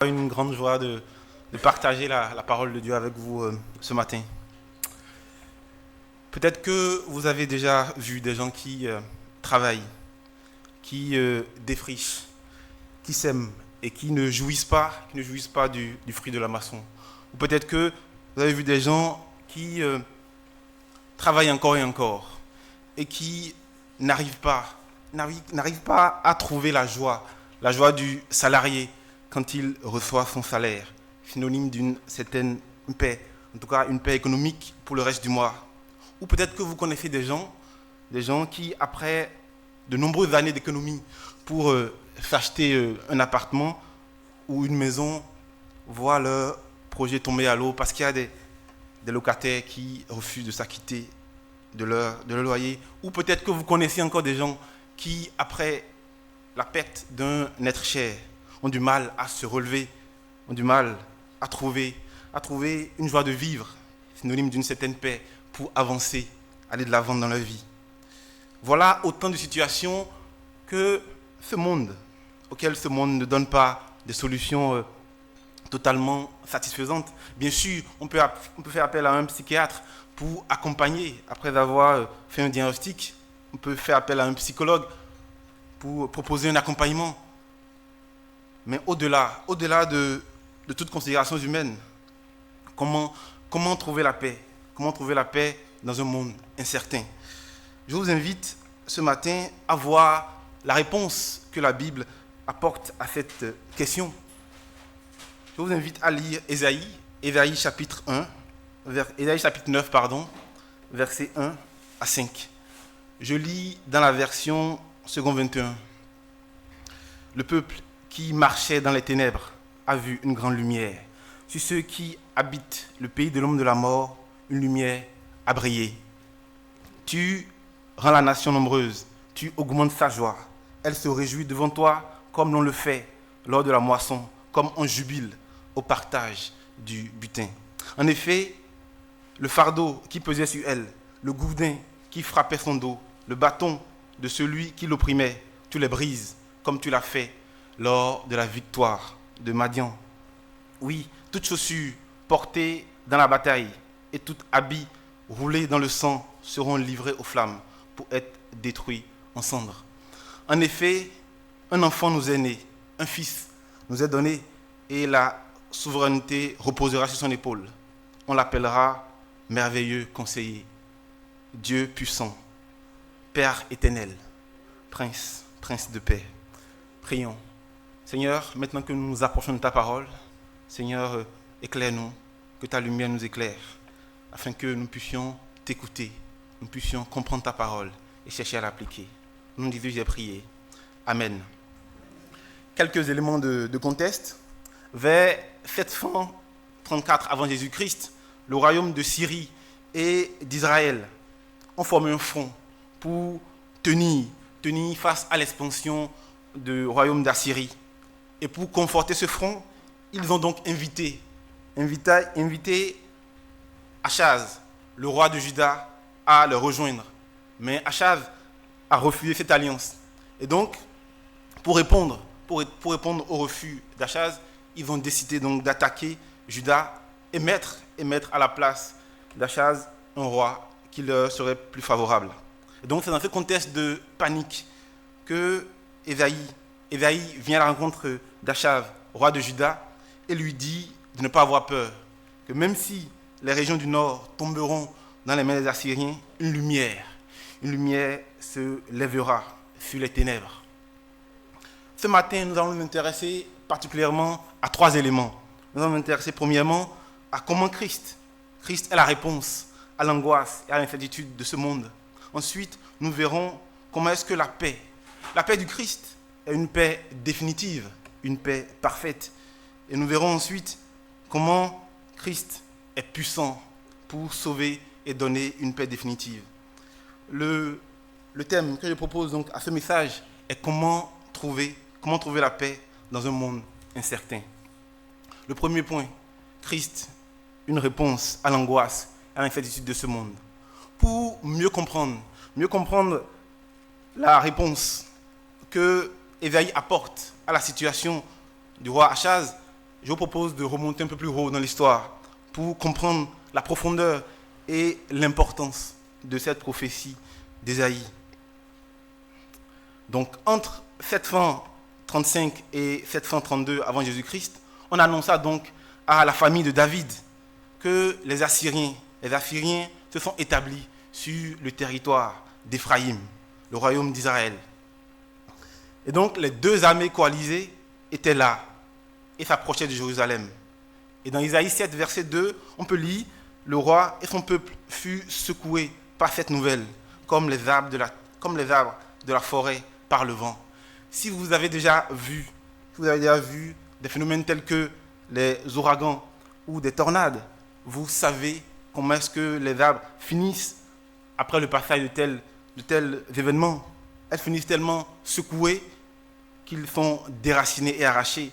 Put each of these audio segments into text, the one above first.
Une grande joie de partager la parole de Dieu avec vous ce matin. Peut-être que vous avez déjà vu des gens qui travaillent, qui défrichent, qui sèment et qui ne jouissent pas du fruit de la moisson. Ou peut-être que vous avez vu des gens qui travaillent encore et encore et qui n'arrivent pas à trouver la joie du salarié quand il reçoit son salaire, synonyme d'une certaine paix, en tout cas une paix économique pour le reste du mois. Ou peut-être que vous connaissez des gens qui, après de nombreuses années d'économie pour s'acheter un appartement ou une maison, voient leur projet tomber à l'eau parce qu'il y a des locataires qui refusent de s'acquitter de leur loyer. Ou peut-être que vous connaissez encore des gens qui, après la perte d'un être cher, ont du mal à se relever, ont du mal à trouver une joie de vivre, synonyme d'une certaine paix, pour avancer, aller de l'avant dans leur vie. Voilà autant de situations auxquelles ce monde ne donne pas de solutions totalement satisfaisantes. Bien sûr, on peut faire appel à un psychiatre pour accompagner, après avoir fait un diagnostic. On peut faire appel à un psychologue pour proposer un accompagnement. Mais au-delà de toute considération humaine, comment trouver la paix? Comment trouver la paix dans un monde incertain? Je vous invite ce matin à voir la réponse que la Bible apporte à cette question. Je vous invite à lire Ésaïe chapitre 9, versets 1 à 5. Je lis dans la version second 21. Le peuple qui marchait dans les ténèbres a vu une grande lumière. Sur ceux qui habitent le pays de l'homme de la mort, une lumière a brillé. Tu rends la nation nombreuse, tu augmentes sa joie. Elle se réjouit devant toi comme l'on le fait lors de la moisson, comme on jubile au partage du butin. En effet, le fardeau qui pesait sur elle, le gourdin qui frappait son dos, le bâton de celui qui l'opprimait, tu les brises comme tu l'as fait lors de la victoire de Madian. Oui, toutes chaussures portées dans la bataille et tout habit roulé dans le sang seront livrés aux flammes pour être détruits en cendres. En effet, un enfant nous est né, un fils nous est donné et la souveraineté reposera sur son épaule. On l'appellera merveilleux conseiller, Dieu puissant, Père éternel, prince de paix. Prions. Seigneur, maintenant que nous nous approchons de ta parole, Seigneur, éclaire-nous, que ta lumière nous éclaire, afin que nous puissions t'écouter, nous puissions comprendre ta parole et chercher à l'appliquer. Au nom de Jésus, j'ai prié. Amen. Quelques éléments de contexte. Vers 734 avant Jésus-Christ, le royaume de Syrie et d'Israël ont formé un front pour tenir face à l'expansion du royaume d'Assyrie. Et pour conforter ce front, ils ont donc invité Achaz, le roi de Juda, à le rejoindre. Mais Achaz a refusé cette alliance. Et donc, pour répondre au refus d'Achaz, ils ont décidé donc d'attaquer Juda et mettre à la place d'Achaz un roi qui leur serait plus favorable. Et donc, c'est dans ce contexte de panique que Ésaïe vient à la rencontre d'Achaz, roi de Juda, et lui dit de ne pas avoir peur, que même si les régions du nord tomberont dans les mains des Assyriens, une lumière se lèvera sur les ténèbres. Ce matin, nous allons nous intéresser particulièrement à 3 éléments. Nous allons nous intéresser premièrement à comment Christ est la réponse à l'angoisse et à l'incertitude de ce monde. Ensuite, nous verrons comment est-ce que la paix du Christ est une paix définitive, une paix parfaite. Et nous verrons ensuite comment Christ est puissant pour sauver et donner une paix définitive. Le thème que je propose donc à ce message est comment trouver la paix dans un monde incertain. Le premier point, Christ, une réponse à l'angoisse, à l'incertitude de ce monde. Pour mieux comprendre la réponse que Ésaïe apporte à la situation du roi Achaz, je vous propose de remonter un peu plus haut dans l'histoire pour comprendre la profondeur et l'importance de cette prophétie d'Ésaïe. Donc, entre 735 et 732 avant Jésus-Christ, on annonça donc à la famille de David que les Assyriens se sont établis sur le territoire d'Éphraïm, le royaume d'Israël. Et donc, les deux armées coalisées étaient là et s'approchaient de Jérusalem. Et dans Isaïe 7, verset 2, on peut lire « Le roi et son peuple furent secoués par cette nouvelle, comme les arbres de la forêt par le vent. » Si vous avez déjà vu des phénomènes tels que les ouragans ou des tornades, vous savez comment est-ce que les arbres finissent après le passage de tels événements. Elles finissent tellement secouées qu'ils sont déracinés et arrachés.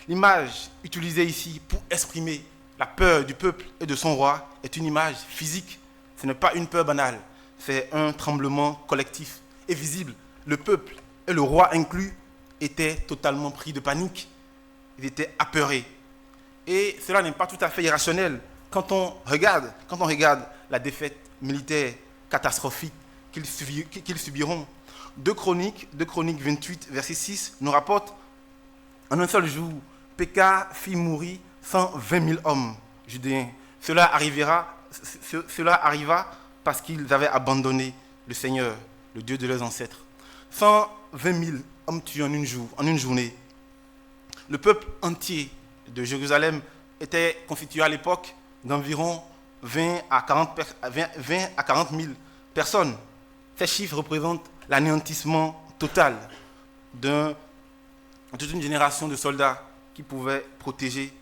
L'image utilisée ici pour exprimer la peur du peuple et de son roi est une image physique. Ce n'est pas une peur banale, c'est un tremblement collectif et visible. Le peuple, et le roi inclus, étaient totalement pris de panique. Ils étaient apeurés. Et cela n'est pas tout à fait irrationnel quand on regarde la défaite militaire catastrophique qu'ils subiront. 2 Chroniques 28, verset 6, nous rapporte en un seul jour, Péka fit mourir 120 000 hommes judéens. Cela arriva parce qu'ils avaient abandonné le Seigneur, le Dieu de leurs ancêtres. 120 000 hommes tués en une journée. Le peuple entier de Jérusalem était constitué à l'époque d'environ 20 à 40 000 personnes. Ces chiffres représentent l'anéantissement total de toute une génération de soldats qui pouvaient protéger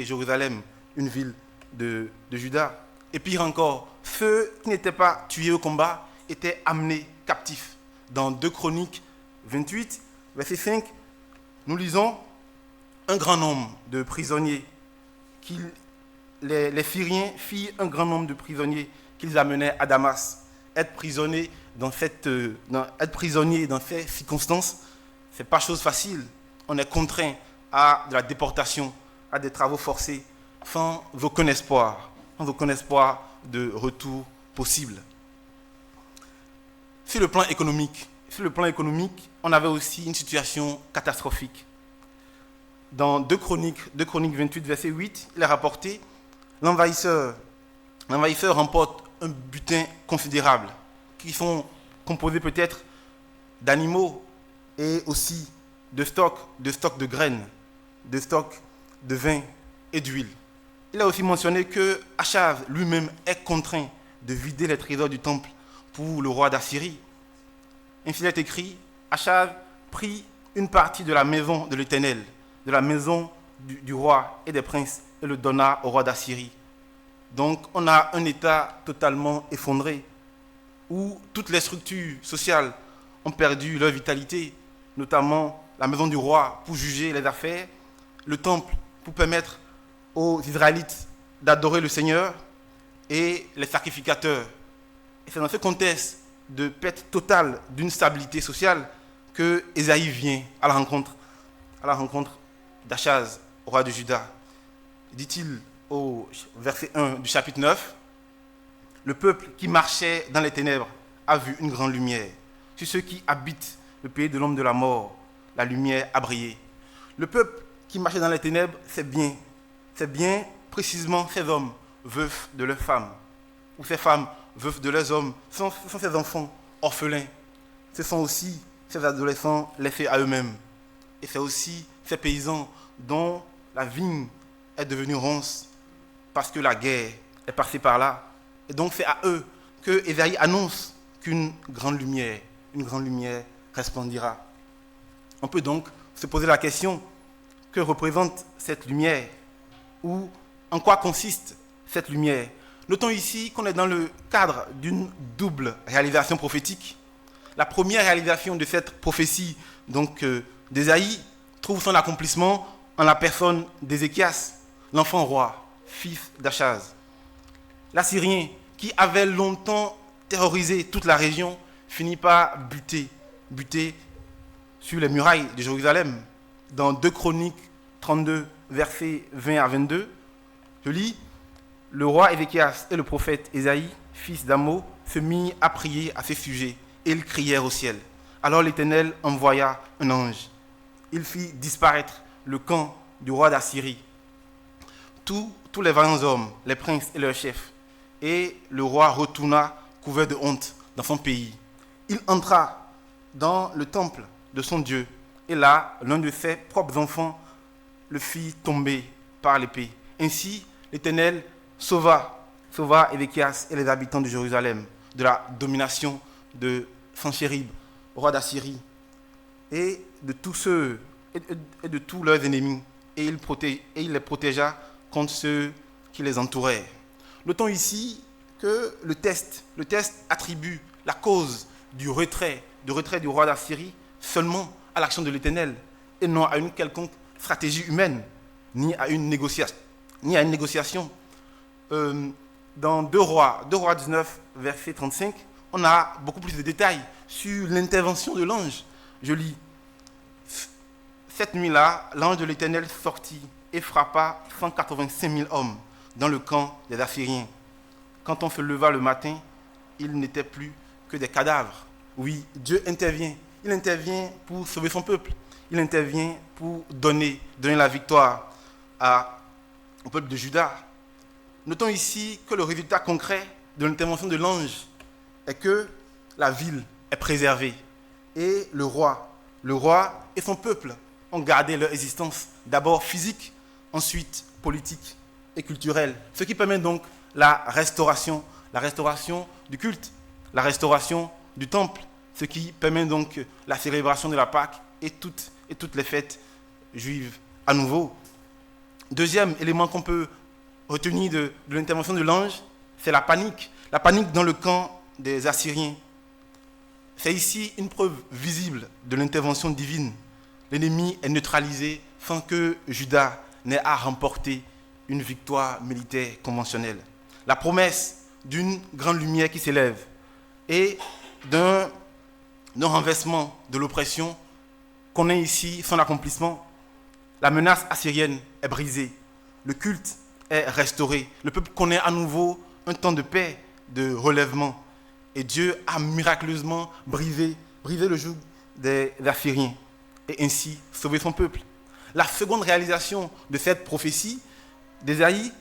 Jérusalem, une ville de Juda. Et pire encore, ceux qui n'étaient pas tués au combat étaient amenés captifs. Dans 2 Chroniques 28, verset 5, nous lisons un grand nombre de prisonniers. Les Syriens firent un grand nombre de prisonniers qu'ils amenaient à Damas. Être prisonnier dans ces circonstances, ce n'est pas chose facile. On est contraint à de la déportation, à des travaux forcés, sans aucun espoir de retour possible. Sur le plan économique, on avait aussi une situation catastrophique. Dans 2 Chroniques 28, verset 8, il est rapporté l'envahisseur remporte un butin considérable, qui sont composés peut-être d'animaux et aussi de stocks de graines, de stocks de vin et d'huile. Il a aussi mentionné que Achaz lui-même est contraint de vider les trésors du temple pour le roi d'Assyrie. Ainsi il est écrit, Achaz prit une partie de la maison de l'Éternel, de la maison du roi et des princes, et le donna au roi d'Assyrie. Donc on a un État totalement effondré, où toutes les structures sociales ont perdu leur vitalité, notamment la maison du roi pour juger les affaires, le temple pour permettre aux Israélites d'adorer le Seigneur et les sacrificateurs. Et c'est dans ce contexte de perte totale d'une stabilité sociale que Ésaïe vient à la rencontre d'Achaz, roi de Juda. Dit-il au verset 1 du chapitre 9, « Le peuple qui marchait dans les ténèbres a vu une grande lumière. Sur ceux qui habitent le pays de l'homme de la mort, la lumière a brillé. » Le peuple qui marchait dans les ténèbres, c'est bien précisément ces hommes veufs de leurs femmes, ou ces femmes veuves de leurs hommes, ce sont ces enfants orphelins, ce sont aussi ces adolescents laissés à eux-mêmes. Et c'est aussi ces paysans dont la vigne est devenue ronce parce que la guerre est passée par là. Et donc c'est à eux que Ésaïe annonce qu'une grande lumière resplendira. On peut donc se poser la question, que représente cette lumière ou en quoi consiste cette lumière? Notons ici qu'on est dans le cadre d'une double réalisation prophétique. La première réalisation de cette prophétie d'Ésaïe trouve son accomplissement en la personne d'Ézéchias, l'enfant roi, fils d'Achaz. L'Assyrien, qui avait longtemps terrorisé toute la région, finit par buter sur les murailles de Jérusalem. Dans 2 Chroniques 32, versets 20 à 22, je lis: Le roi Ézéchias et le prophète Ésaïe, fils d'Amo, se mirent à prier à ce sujet, et ils crièrent au ciel. Alors l'Éternel envoya un ange. Il fit disparaître le camp du roi d'Assyrie, tous les vaillants hommes, les princes et leurs chefs. Et le roi retourna couvert de honte dans son pays. Il entra dans le temple de son Dieu, et là, l'un de ses propres enfants le fit tomber par l'épée. Ainsi, l'Éternel sauva Ézéchias et les habitants de Jérusalem de la domination de Sanchérib, roi d'Assyrie, et de tous ceux et de tous leurs ennemis, et il les protégea contre ceux qui les entouraient. Notons ici que le texte attribue la cause du retrait du roi d'Assyrie seulement à l'action de l'Éternel, et non à une quelconque stratégie humaine, ni à une négociation. Dans 2 Rois 19, verset 35, on a beaucoup plus de détails sur l'intervention de l'ange. Je lis: Cette nuit-là, l'ange de l'Éternel sortit et frappa 185 000 hommes dans le camp des Assyriens. Quand on se leva le matin, ils n'étaient plus que des cadavres. Oui, Dieu intervient. Il intervient pour sauver son peuple. Il intervient pour donner la victoire au peuple de Juda. Notons ici que le résultat concret de l'intervention de l'ange est que la ville est préservée. Et le roi et son peuple ont gardé leur existence, d'abord physique, ensuite politique et culturelle. Ce qui permet donc la restauration du culte, la restauration du temple, ce qui permet donc la célébration de la Pâque et toutes les fêtes juives à nouveau. Deuxième élément qu'on peut retenir de l'intervention de l'ange, c'est la panique dans le camp des Assyriens. C'est ici une preuve visible de l'intervention divine. L'ennemi est neutralisé sans que Juda n'ait à remporter une victoire militaire conventionnelle. La promesse d'une grande lumière qui s'élève et d'un renversement de l'oppression connaît ici son accomplissement. La menace assyrienne est brisée, le culte est restauré, le peuple connaît à nouveau un temps de paix, de relèvement, et Dieu a miraculeusement brisé le joug des Assyriens et ainsi sauvé son peuple. La seconde réalisation de cette prophétie d'Ésaïe,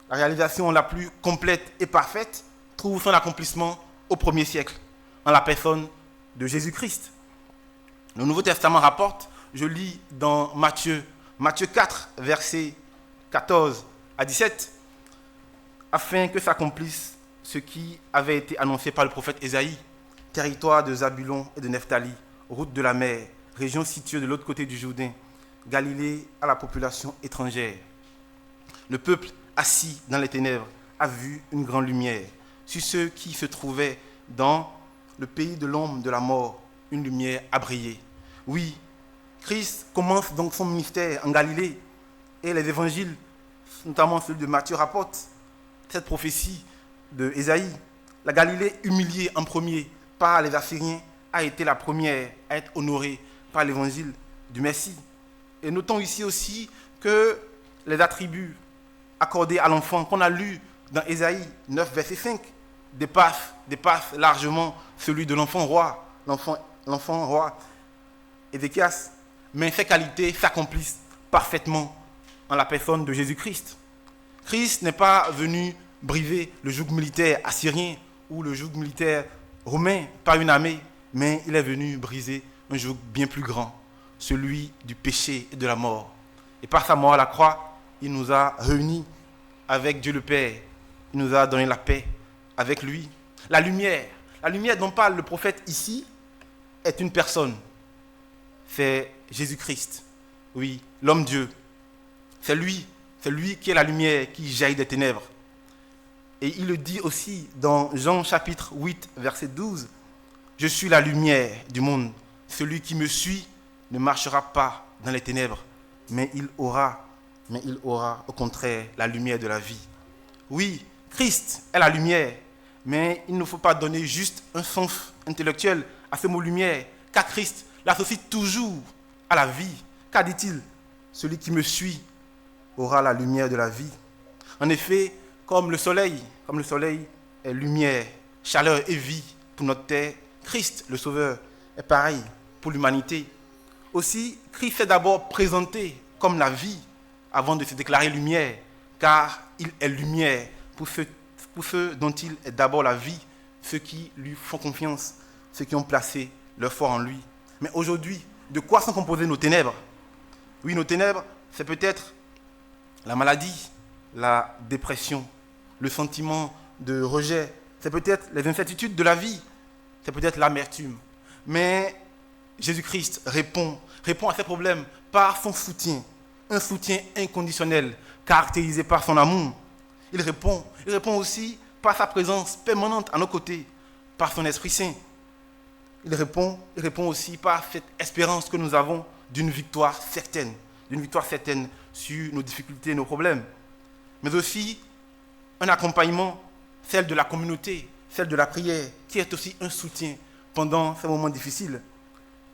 la réalisation la plus complète et parfaite, trouve son accomplissement au 1er siècle, en la personne de Jésus-Christ. Le Nouveau Testament rapporte, je lis dans Matthieu 4, versets 14 à 17, afin que s'accomplisse ce qui avait été annoncé par le prophète Ésaïe: territoire de Zabulon et de Nephtali, route de la mer, région située de l'autre côté du Jourdain, Galilée à la population étrangère. Le peuple assis dans les ténèbres a vu une grande lumière. Sur ceux qui se trouvaient dans le pays de l'ombre de la mort, une lumière a brillé. Oui, Christ commence donc son ministère en Galilée, et les évangiles, notamment celui de Matthieu, rapportent cette prophétie de Ésaïe. La Galilée, humiliée en premier par les Assyriens, a été la première à être honorée par l'évangile du Messie. Et notons ici aussi que les attributs accordés à l'enfant qu'on a lu dans Ésaïe 9, verset 5, dépassent largement celui de l'enfant roi Ézéchias. Mais ces qualités s'accomplissent parfaitement en la personne de Jésus-Christ. Christ n'est pas venu briser le joug militaire assyrien ou le joug militaire romain par une armée, mais il est venu briser un joug bien plus grand, celui du péché et de la mort. Et par sa mort à la croix, il nous a réunis avec Dieu le Père. Il nous a donné la paix avec lui. La lumière dont parle le prophète ici est une personne. C'est Jésus-Christ. Oui, l'homme-dieu. C'est lui qui est la lumière qui jaillit des ténèbres. Et il le dit aussi dans Jean chapitre 8, verset 12. Je suis la lumière du monde. Celui qui me suit ne marchera pas dans les ténèbres, mais il aura au contraire la lumière de la vie. Oui, Christ est la lumière, mais il ne faut pas donner juste un sens intellectuel à ce mot lumière, car Christ l'associe toujours à la vie. Car dit-il, celui qui me suit aura la lumière de la vie. En effet, comme le soleil est lumière, chaleur et vie pour notre terre, Christ, le Sauveur, est pareil pour l'humanité. Aussi, Christ s'est d'abord présenté comme la vie avant de se déclarer lumière, car il est lumière pour ceux dont il est d'abord la vie, ceux qui lui font confiance, ceux qui ont placé leur foi en lui. Mais aujourd'hui, de quoi sont composées nos ténèbres? Oui, nos ténèbres, c'est peut-être la maladie, la dépression, le sentiment de rejet, c'est peut-être les incertitudes de la vie, c'est peut-être l'amertume. Mais Jésus-Christ répond à ces problèmes par son soutien, un soutien inconditionnel, caractérisé par son amour. Il répond aussi par sa présence permanente à nos côtés, par son Esprit Saint. Il répond aussi par cette espérance que nous avons d'une victoire certaine sur nos difficultés et nos problèmes. Mais aussi un accompagnement, celle de la communauté, celle de la prière, qui est aussi un soutien pendant ces moments difficiles.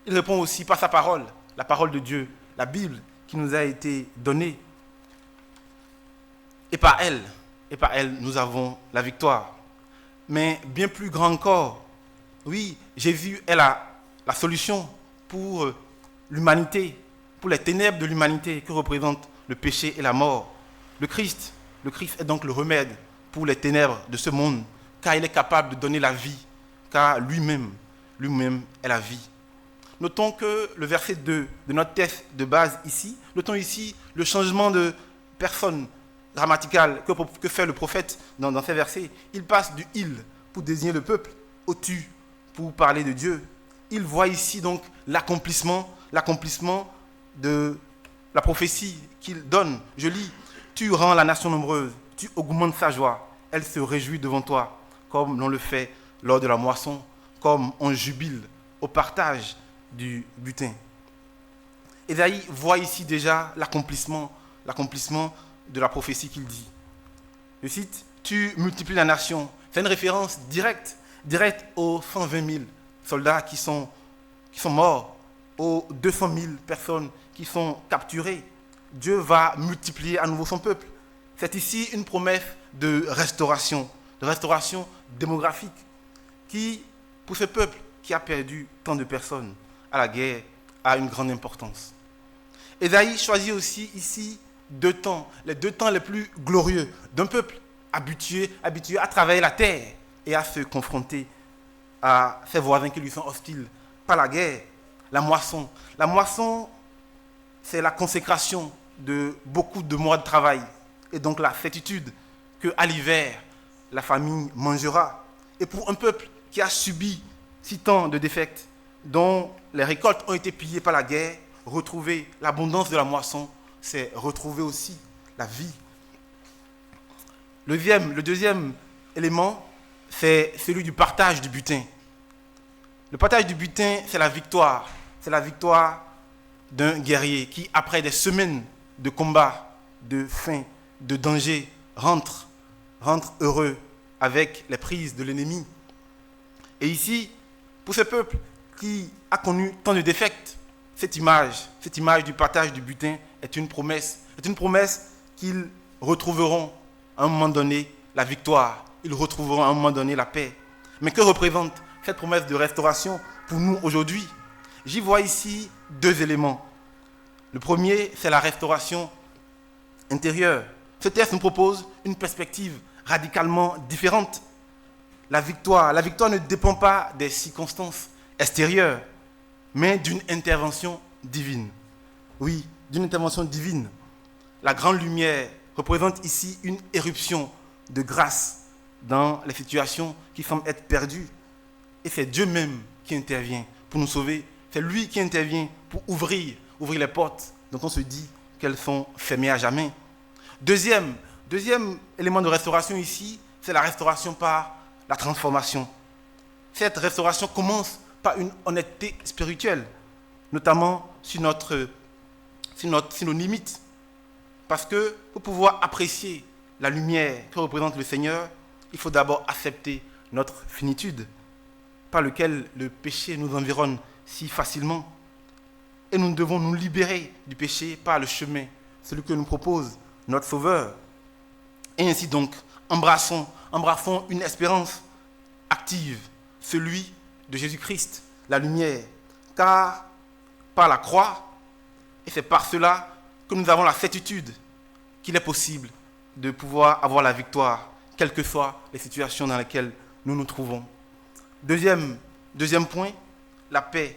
Il répond aussi par sa parole, la parole de Dieu, la Bible qui nous a été donnée. Et par elle, nous avons la victoire. Mais bien plus grand encore, oui, Jésus est la solution pour l'humanité, pour les ténèbres de l'humanité que représentent le péché et la mort. Le Christ est donc le remède pour les ténèbres de ce monde, car il est capable de donner la vie, car lui-même est la vie. Notons que le verset 2 de notre texte de base ici, notons ici le changement de personne grammatical que fait le prophète dans ces versets. Il passe du « il » pour désigner le peuple au « tu » pour parler de Dieu. Il voit ici donc l'accomplissement de la prophétie qu'il donne. Je lis, « Tu rends la nation nombreuse, tu augmentes sa joie, elle se réjouit devant toi, comme l'on le fait lors de la moisson, comme on jubile au partage du butin. » Ésaïe voit ici déjà l'accomplissement de la prophétie qu'il dit. Je cite, « Tu multiplies la nation ». C'est une référence directe aux 120 000 soldats qui sont morts, aux 200 000 personnes qui sont capturées. Dieu va multiplier à nouveau son peuple. C'est ici une promesse de restauration démographique qui, pour ce peuple qui a perdu tant de personnes à la guerre, a une grande importance. Ésaïe choisit aussi ici les deux temps les plus glorieux d'un peuple habitué à travailler la terre et à se confronter à ses voisins qui lui sont hostiles par la guerre. La moisson. La moisson, c'est la consécration de beaucoup de mois de travail et donc la certitude qu'à l'hiver, la famille mangera. Et pour un peuple qui a subi si tant de défaites, dont les récoltes ont été pillées par la guerre, retrouver l'abondance de la moisson, c'est retrouver aussi la vie. Le deuxième élément, c'est celui du partage du butin. Le partage du butin, c'est la victoire. C'est la victoire d'un guerrier qui, après des semaines de combat, de faim, de danger, rentre heureux avec les prises de l'ennemi. Et ici, pour ce peuple qui a connu tant de défaites, cette image du partage du butin est une promesse qu'ils retrouveront à un moment donné la victoire, ils retrouveront à un moment donné la paix. Mais que représente cette promesse de restauration pour nous aujourd'hui? J'y vois ici deux éléments. Le premier, c'est la restauration intérieure. Ce texte nous propose une perspective radicalement différente. La victoire ne dépend pas des circonstances extérieures, mais d'une intervention divine. Oui, d'une intervention divine. La grande lumière représente ici une éruption de grâce dans les situations qui semblent être perdues. Et c'est Dieu même qui intervient pour nous sauver. C'est lui qui intervient pour ouvrir les portes dont on se dit qu'elles sont fermées à jamais. Deuxième élément de restauration ici, c'est la restauration par la transformation. Cette restauration commence par une honnêteté spirituelle, notamment sur nos limites. Parce que pour pouvoir apprécier la lumière que représente le Seigneur, il faut d'abord accepter notre finitude, par lequel le péché nous environne si facilement. Et nous devons nous libérer du péché par le chemin, celui que nous propose notre Sauveur. Et ainsi donc, embrassons une espérance active, celui de Jésus-Christ, la lumière. Car par la croix, et c'est par cela que nous avons la certitude qu'il est possible de pouvoir avoir la victoire, quelles que soient les situations dans lesquelles nous nous trouvons. Deuxième point, la paix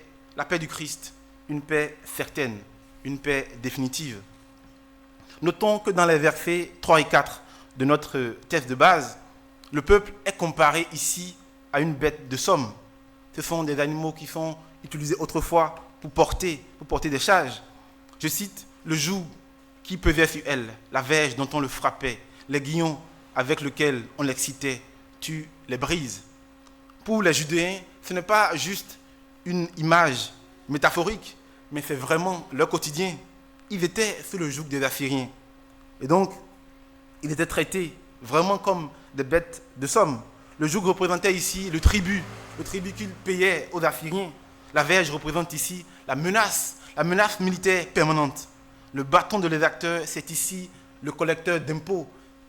du Christ, une paix certaine, une paix définitive. Notons que dans les versets 3 et 4 de notre texte de base, le peuple est comparé ici à une bête de somme. Ce sont des animaux qui sont utilisés autrefois pour porter des charges. Je cite, le joug qui pesait sur elle, la verge dont on le frappait, les guillons avec lesquels on l'excitait, tu les brises. Pour les Judéens, ce n'est pas juste une image métaphorique, mais c'est vraiment leur quotidien. Ils étaient sous le joug des Assyriens. Et donc, ils étaient traités vraiment comme des bêtes de somme. Le joug représentait ici le tribut qu'ils payaient aux Assyriens. La verge représente ici la menace militaire permanente. Le bâton de l'exacteur, c'est ici le collecteur d'impôts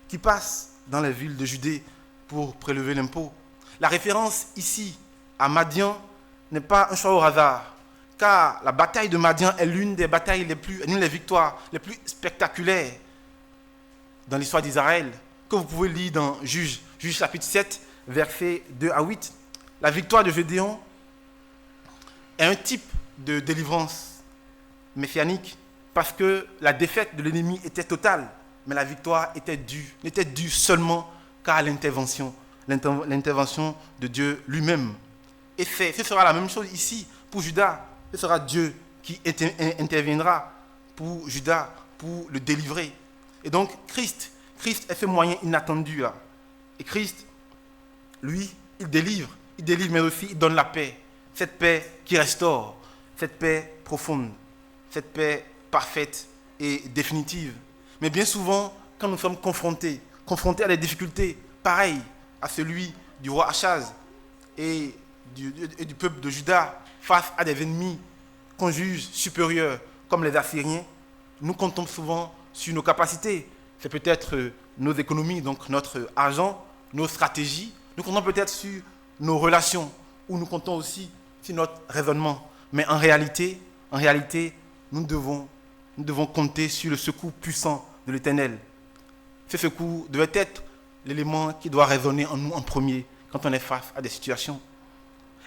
qui passe dans les villes de Judée pour prélever l'impôt. La référence ici à Madian n'est pas un choix au hasard, car la bataille de Madian est l'une des victoires les plus spectaculaires dans l'histoire d'Israël, que vous pouvez lire dans Juges chapitre 7, versets 2 à 8. La victoire de Gédéon est un type de délivrance messianique parce que la défaite de l'ennemi était totale, mais la victoire n'était due seulement qu'à l'intervention de Dieu lui-même. Et ce sera la même chose ici pour Judas. Ce sera Dieu qui interviendra pour Judas, pour le délivrer. Et donc, Christ est ce moyen inattendu là. Et Christ, lui, il délivre, mais aussi il donne la paix. Cette paix qui restaure, cette paix profonde, cette paix parfaite et définitive. Mais bien souvent, quand nous sommes confrontés à des difficultés pareilles à celui du roi Achaz et du peuple de Juda, face à des ennemis qu'on juge supérieurs comme les Assyriens, nous comptons souvent sur nos capacités. C'est peut-être nos économies, donc notre argent, nos stratégies. Nous comptons peut-être sur nos relations, ou nous comptons aussi sur notre raisonnement. Mais en réalité, nous devons compter sur le secours puissant de l'Éternel. Ce secours devait être l'élément qui doit résonner en nous en premier quand on est face à des situations.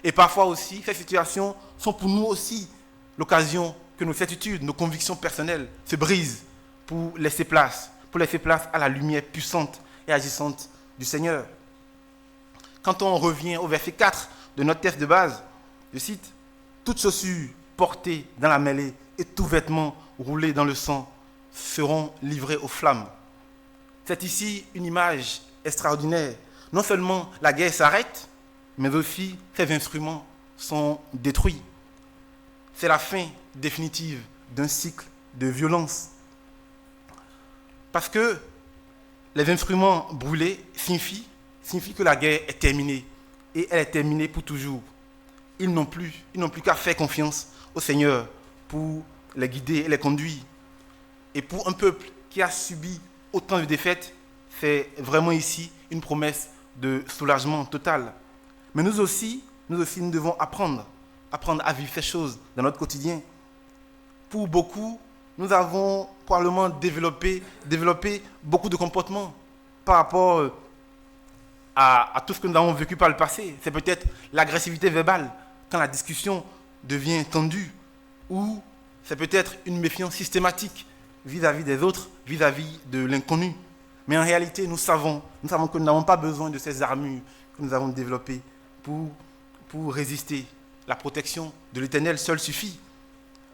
Et parfois aussi, ces situations sont pour nous aussi l'occasion que nos certitudes, nos convictions personnelles se brisent pour laisser place à la lumière puissante et agissante du Seigneur. Quand on revient au verset 4 de notre texte de base, je cite, « Toutes chaussures portées dans la mêlée et tout vêtement roulé dans le sang seront livrés aux flammes. » C'est ici une image extraordinaire. Non seulement la guerre s'arrête, mais aussi ces instruments sont détruits. C'est la fin définitive d'un cycle de violence. Parce que les instruments brûlés signifient que la guerre est terminée. Et elle est terminée pour toujours. Ils n'ont plus qu'à faire confiance au Seigneur pour les guider et les conduire. Et pour un peuple qui a subi autant de défaites, c'est vraiment ici une promesse de soulagement total. Mais nous aussi, nous devons apprendre à vivre ces choses dans notre quotidien. Pour beaucoup, nous avons probablement développé beaucoup de comportements par rapport à tout ce que nous avons vécu par le passé. C'est peut-être l'agressivité verbale quand la discussion devient tendue, ou c'est peut-être une méfiance systématique vis-à-vis des autres, vis-à-vis de l'inconnu. Mais en réalité, nous savons que nous n'avons pas besoin de ces armures que nous avons développées pour résister. La protection de l'Éternel seule suffit.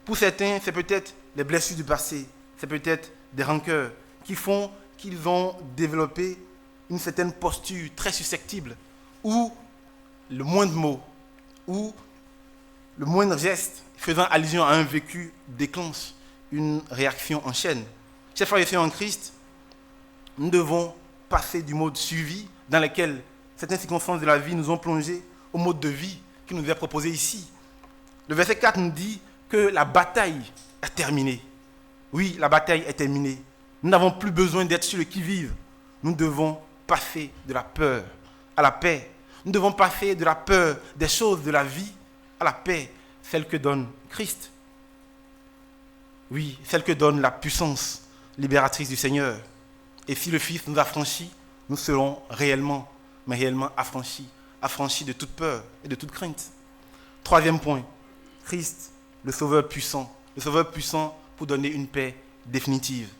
Pour certains, c'est peut-être les blessures du passé, c'est peut-être des rancœurs qui font qu'ils ont développé une certaine posture très susceptible, où le moindre mot, ou le moindre geste faisant allusion à un vécu déclenche une réaction en chaîne. Chers frères et sœurs en Christ, nous devons passer du mode suivi dans lequel certaines circonstances de la vie nous ont plongés au mode de vie qui nous est proposé ici. Le verset 4 nous dit que la bataille est terminée. Oui, la bataille est terminée, Nous n'avons plus besoin d'être sur le qui-vive. Nous devons passer de la peur à la paix. Nous devons passer de la peur des choses de la vie à la paix, celle que donne Christ. Oui, celle que donne la puissance libératrice du Seigneur. Et si le Fils nous affranchit, nous serons réellement, mais réellement affranchis de toute peur et de toute crainte. Troisième point, Christ, le Sauveur puissant pour donner une paix définitive.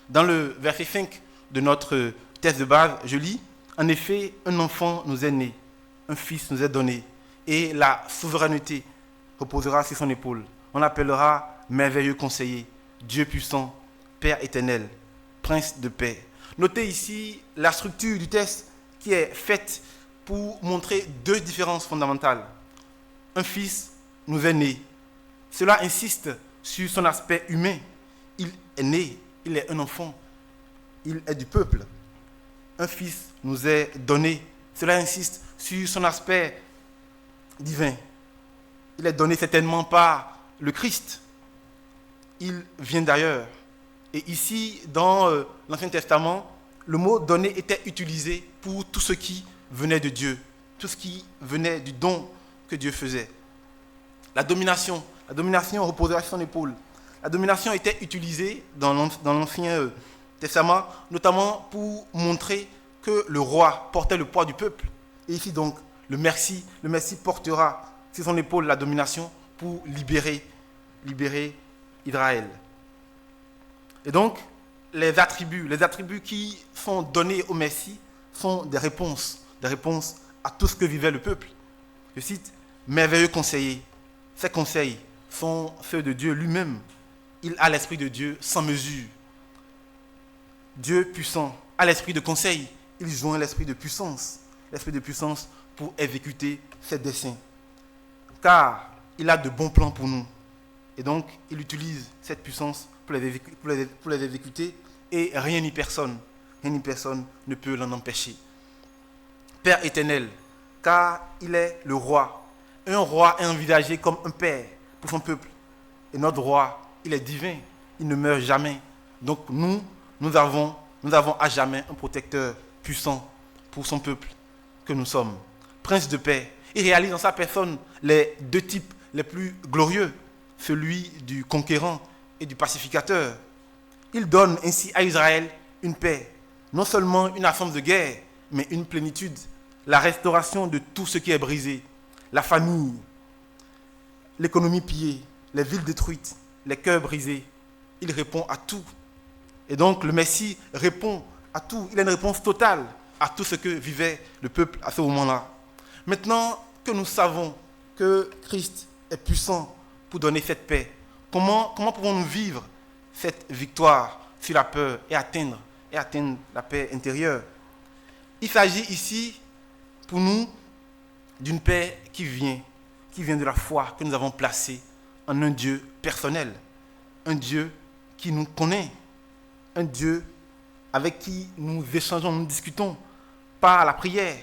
Dans le verset 5 de notre texte de base, je lis, « En effet, un enfant nous est né, un fils nous est donné, et la souveraineté reposera sur son épaule. On l'appellera merveilleux conseiller, Dieu puissant, Père éternel, Prince de paix. » Notez ici la structure du texte qui est faite pour montrer deux différences fondamentales. Un fils nous est né. Cela insiste sur son aspect humain. Il est né, il est un enfant, il est du peuple. Un fils nous est donné. Cela insiste sur son aspect divin. Il est donné certainement par le Christ. Il vient d'ailleurs. Et ici, dans l'Ancien Testament, le mot « donné » était utilisé pour tout ce qui venait de Dieu, tout ce qui venait du don que Dieu faisait. La domination reposera sur son épaule. La domination était utilisée dans l'Ancien Testament, notamment pour montrer que le roi portait le poids du peuple. Et ici donc, le Messie portera sur son épaule la domination pour libérer Israël. Et donc, les attributs qui sont donnés au Messie sont des réponses à tout ce que vivait le peuple. Je cite, « Merveilleux conseiller ». Ces conseils sont ceux de Dieu lui-même. Il a l'esprit de Dieu sans mesure. Dieu puissant a l'esprit de conseil. Il joint l'esprit de puissance pour exécuter ses desseins. Car il a de bons plans pour nous. Et donc, il utilise cette puissance pour les exécuter et rien ni personne ne peut l'en empêcher. Père éternel, car il est le roi. Un roi est envisagé comme un père pour son peuple. Et notre roi, il est divin, il ne meurt jamais. Donc nous avons à jamais un protecteur puissant pour son peuple que nous sommes. Prince de paix, il réalise dans sa personne les deux types les plus glorieux, celui du conquérant et du pacificateur. Il donne ainsi à Israël une paix, non seulement une absence de guerre, mais une plénitude, la restauration de tout ce qui est brisé, la famille, l'économie pillée, les villes détruites, les cœurs brisés. Il répond à tout. Et donc le Messie répond à tout. Il a une réponse totale à tout ce que vivait le peuple à ce moment-là. Maintenant que nous savons que Christ est puissant pour donner cette paix, comment pouvons-nous vivre cette victoire sur la peur et atteindre la paix intérieure? Il s'agit ici, pour nous, d'une paix qui vient de la foi que nous avons placée en un Dieu personnel, un Dieu qui nous connaît, un Dieu avec qui nous échangeons, nous discutons par la prière,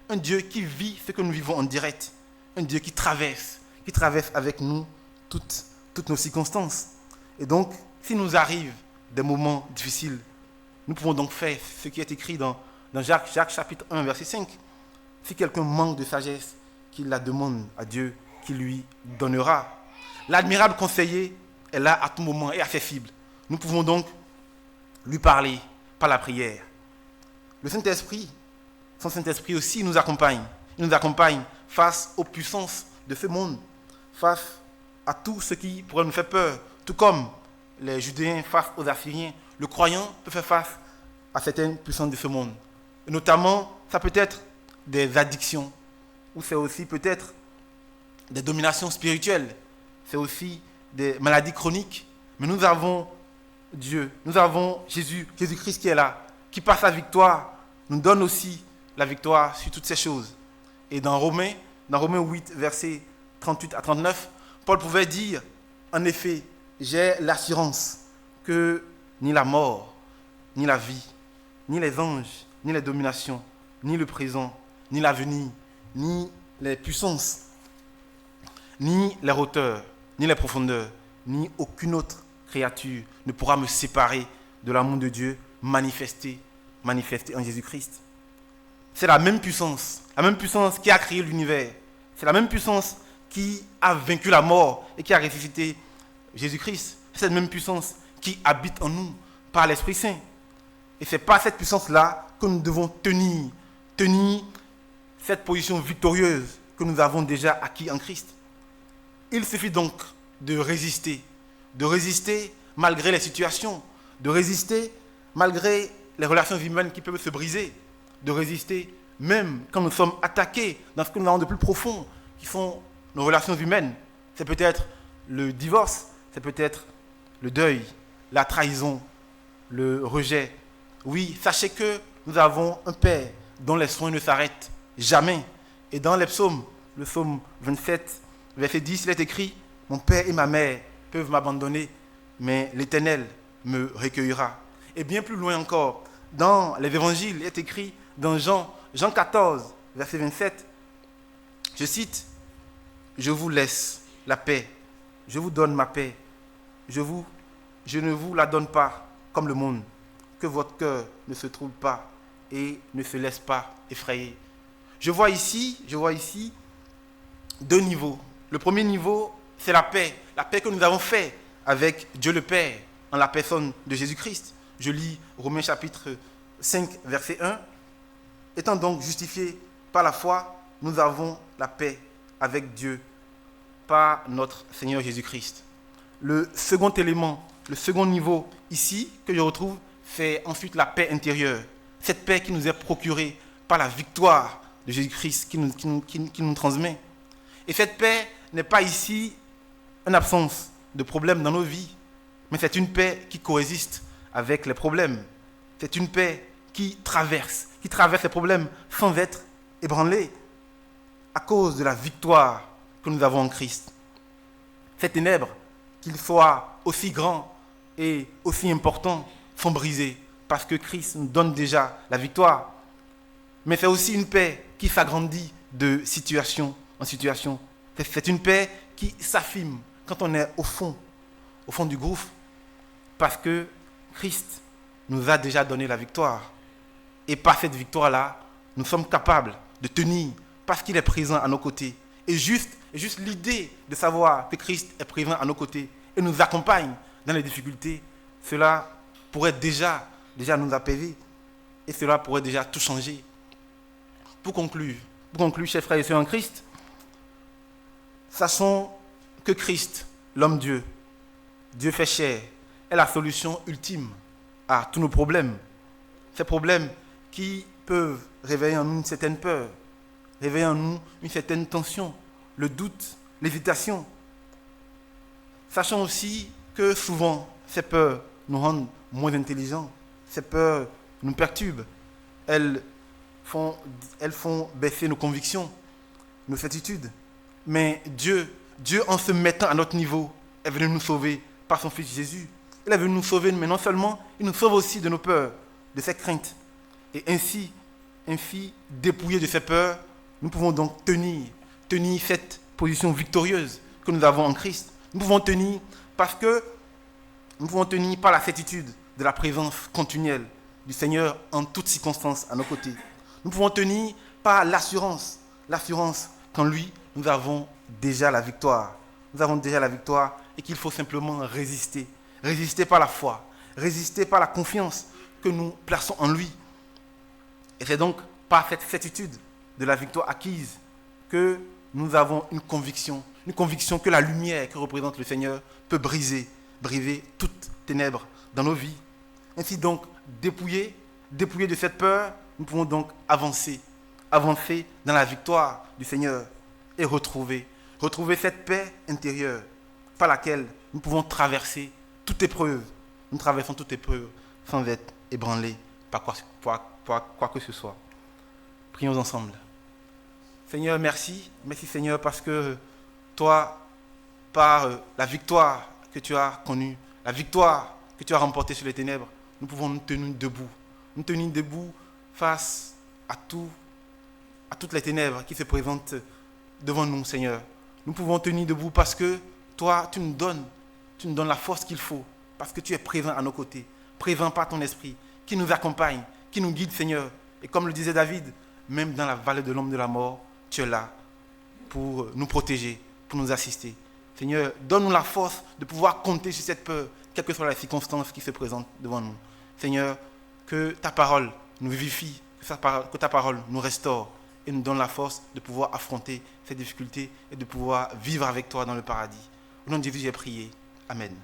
un Dieu qui vit ce que nous vivons en direct, un Dieu qui traverse avec nous toutes nos circonstances. Et donc, s'il nous arrive des moments difficiles, nous pouvons donc faire ce qui est écrit dans Jacques chapitre 1, verset 5. Si quelqu'un manque de sagesse, qu'il la demande à Dieu, qui lui donnera. L'admirable conseiller est là à tout moment et accessible. Nous pouvons donc lui parler par la prière. Le Saint-Esprit, son Saint-Esprit aussi nous accompagne. Il nous accompagne face aux puissances de ce monde, face à tout ce qui pourrait nous faire peur. Tout comme les Judéens face aux Assyriens, le croyant peut faire face à certaines puissances de ce monde. Et notamment, ça peut être des addictions, ou c'est aussi peut-être des dominations spirituelles, c'est aussi des maladies chroniques. Mais nous avons Dieu, nous avons Jésus-Christ qui est là, qui par sa victoire nous donne aussi la victoire sur toutes ces choses. Et dans Romains 8, versets 38 à 39, Paul pouvait dire, en effet, j'ai l'assurance que ni la mort, ni la vie, ni les anges, ni les dominations, ni le présent, ni l'avenir, ni les puissances, ni les hauteurs, ni les profondeurs, ni aucune autre créature ne pourra me séparer de l'amour de Dieu manifesté en Jésus-Christ. C'est la même puissance qui a créé l'univers. C'est la même puissance qui a vaincu la mort et qui a ressuscité Jésus-Christ. C'est cette même puissance qui habite en nous par l'Esprit Saint. Et c'est par cette puissance-là que nous devons tenir cette position victorieuse que nous avons déjà acquis en Christ. Il suffit donc de résister malgré les situations, de résister malgré les relations humaines qui peuvent se briser, de résister même quand nous sommes attaqués dans ce que nous avons de plus profond, qui sont nos relations humaines. C'est peut-être le divorce, c'est peut-être le deuil, la trahison, le rejet. Oui, sachez que nous avons un Père dont les soins ne s'arrêtent jamais. Et dans les psaumes, le psaume 27, verset 10, il est écrit « Mon père et ma mère peuvent m'abandonner, mais l'Éternel me recueillera. » Et bien plus loin encore, dans les évangiles, il est écrit dans Jean 14, verset 27, je cite « Je vous laisse la paix, je vous donne ma paix, je ne vous la donne pas comme le monde, que votre cœur ne se trouble pas et ne se laisse pas effrayer. » Je vois ici deux niveaux. Le premier niveau, c'est la paix que nous avons faite avec Dieu le Père, en la personne de Jésus-Christ. Je lis Romains chapitre 5, verset 1. Étant donc justifiés par la foi, nous avons la paix avec Dieu par notre Seigneur Jésus-Christ. Le second élément, le second niveau ici que je retrouve, c'est ensuite la paix intérieure. Cette paix qui nous est procurée par la victoire de Jésus-Christ qui nous transmet. Et cette paix n'est pas ici une absence de problèmes dans nos vies, mais c'est une paix qui coexiste avec les problèmes. C'est une paix qui traverse les problèmes sans être ébranlée à cause de la victoire que nous avons en Christ. Ces ténèbres, qu'ils soient aussi grands et aussi importants, sont brisés parce que Christ nous donne déjà la victoire. Mais c'est aussi une paix qui s'agrandit de situation en situation. C'est une paix qui s'affirme quand on est au fond du gouffre, parce que Christ nous a déjà donné la victoire. Et par cette victoire-là, nous sommes capables de tenir parce qu'il est présent à nos côtés. Et juste l'idée de savoir que Christ est présent à nos côtés et nous accompagne dans les difficultés, cela pourrait déjà nous apaiser et cela pourrait déjà tout changer. Pour conclure, chers frères et sœurs en Christ, sachons que Christ, l'homme Dieu, Dieu fait chair, est la solution ultime à tous nos problèmes. Ces problèmes qui peuvent réveiller en nous une certaine peur, réveiller en nous une certaine tension, le doute, l'hésitation. Sachons aussi que souvent, ces peurs nous rendent moins intelligents, ces peurs nous perturbent, elles font baisser nos convictions, nos certitudes. Mais Dieu, en se mettant à notre niveau, est venu nous sauver par son Fils Jésus. Il est venu nous sauver, mais non seulement, il nous sauve aussi de nos peurs, de ces craintes. Et ainsi dépouillés de ces peurs, nous pouvons donc tenir cette position victorieuse que nous avons en Christ. Nous pouvons tenir par la certitude de la présence continuelle du Seigneur en toutes circonstances à nos côtés. Nous pouvons tenir par l'assurance qu'en lui, nous avons déjà la victoire. Nous avons déjà la victoire et qu'il faut simplement résister. Résister par la foi, résister par la confiance que nous plaçons en lui. Et c'est donc par cette certitude de la victoire acquise que nous avons une conviction que la lumière que représente le Seigneur peut briser toute ténèbres dans nos vies. Ainsi donc, dépouillés de cette peur, nous pouvons donc avancer dans la victoire du Seigneur et retrouver cette paix intérieure par laquelle nous pouvons traverser toute épreuve. Nous traversons toute épreuve sans être ébranlés par quoi que ce soit. Prions ensemble. Seigneur, merci. Merci Seigneur parce que toi, par la victoire que tu as connue, la victoire que tu as remportée sur les ténèbres, nous pouvons nous tenir debout. Nous tenir debout face à toutes les ténèbres qui se présentent devant nous, Seigneur. Nous pouvons tenir debout parce que toi, tu nous donnes la force qu'il faut, parce que tu es présent à nos côtés, présent par ton esprit, qui nous accompagne, qui nous guide, Seigneur. Et comme le disait David, même dans la vallée de l'ombre de la mort, tu es là pour nous protéger, pour nous assister. Seigneur, donne-nous la force de pouvoir compter sur cette peur, quelles que soient les circonstances qui se présentent devant nous. Seigneur, que ta parole nous vivifie, que ta parole nous restaure et nous donne la force de pouvoir affronter ces difficultés et de pouvoir vivre avec toi dans le paradis. Au nom de Jésus, j'ai prié. Amen.